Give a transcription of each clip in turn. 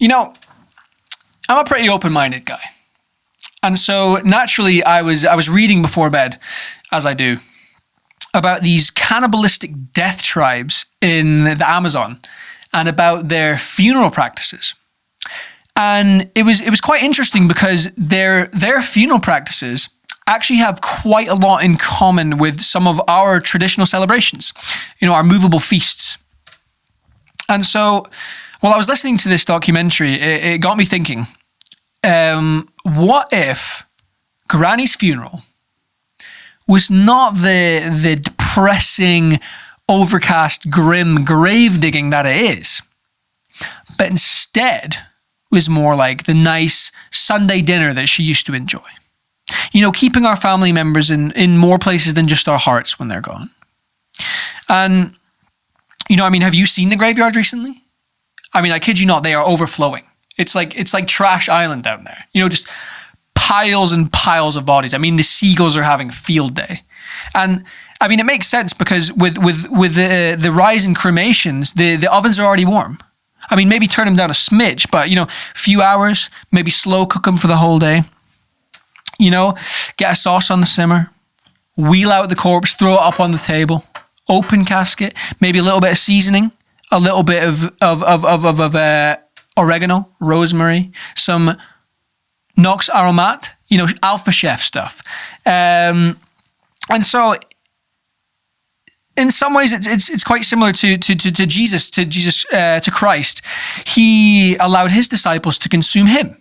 You know, I'm a pretty open-minded guy. And so naturally I was reading before bed, as I do, about these cannibalistic death tribes in the Amazon and about their funeral practices. And it was quite interesting because their funeral practices actually have quite a lot in common with some of our traditional celebrations, our movable feasts. And so while I was listening to this documentary, it got me thinking, what if Granny's funeral was not the depressing, overcast, grim grave digging that it is, but instead was more like the nice Sunday dinner that she used to enjoy. Keeping our family members in more places than just our hearts when they're gone. And, have you seen the graveyard recently? I kid you not, they are overflowing. It's like Trash Island down there. Just piles and piles of bodies. The seagulls are having field day. And it makes sense because with the rise in cremations, the ovens are already warm. Maybe turn them down a smidge, but few hours, maybe slow cook them for the whole day. Get a sauce on the simmer, wheel out the corpse, throw it up on the table, open casket, maybe a little bit of seasoning, a little bit of oregano, rosemary, some Nox Aromat, Alpha Chef stuff. And so in some ways it's quite similar to Jesus, to Christ. He allowed his disciples to consume him.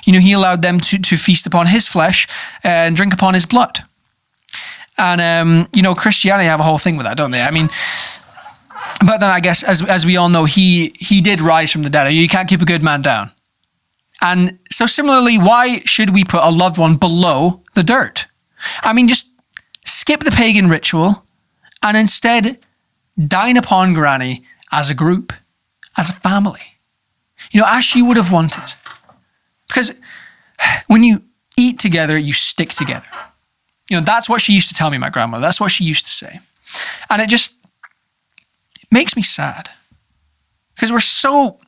He allowed them to feast upon his flesh and drink upon his blood. And, Christianity have a whole thing with that, don't they? But then I guess, as we all know, he did rise from the dead. You can't keep a good man down. And so similarly, why should we put a loved one below the dirt? Just skip the pagan ritual and instead dine upon Granny as a group, as a family, as she would have wanted. Because when you eat together, you stick together. That's what she used to tell me, my grandmother. That's what she used to say. And it makes me sad. Because we're so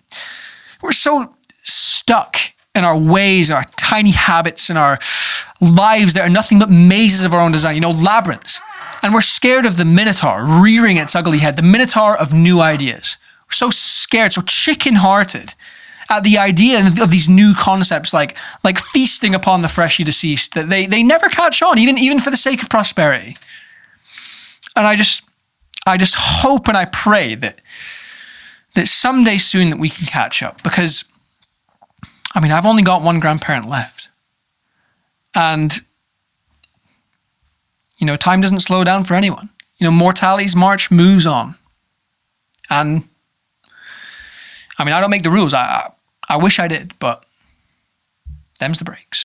stuck in our ways, our tiny habits, and our lives that are nothing but mazes of our own design, labyrinths. And we're scared of the Minotaur rearing its ugly head, the Minotaur of new ideas. We're so scared, so chicken-hearted at the idea of these new concepts like feasting upon the freshly deceased that they never catch on, even for the sake of prosperity. And I just hope and I pray that someday soon that we can catch up, because I've only got one grandparent left. And time doesn't slow down for anyone. Mortality's march moves on. And I don't make the rules. I wish I did, but them's the breaks.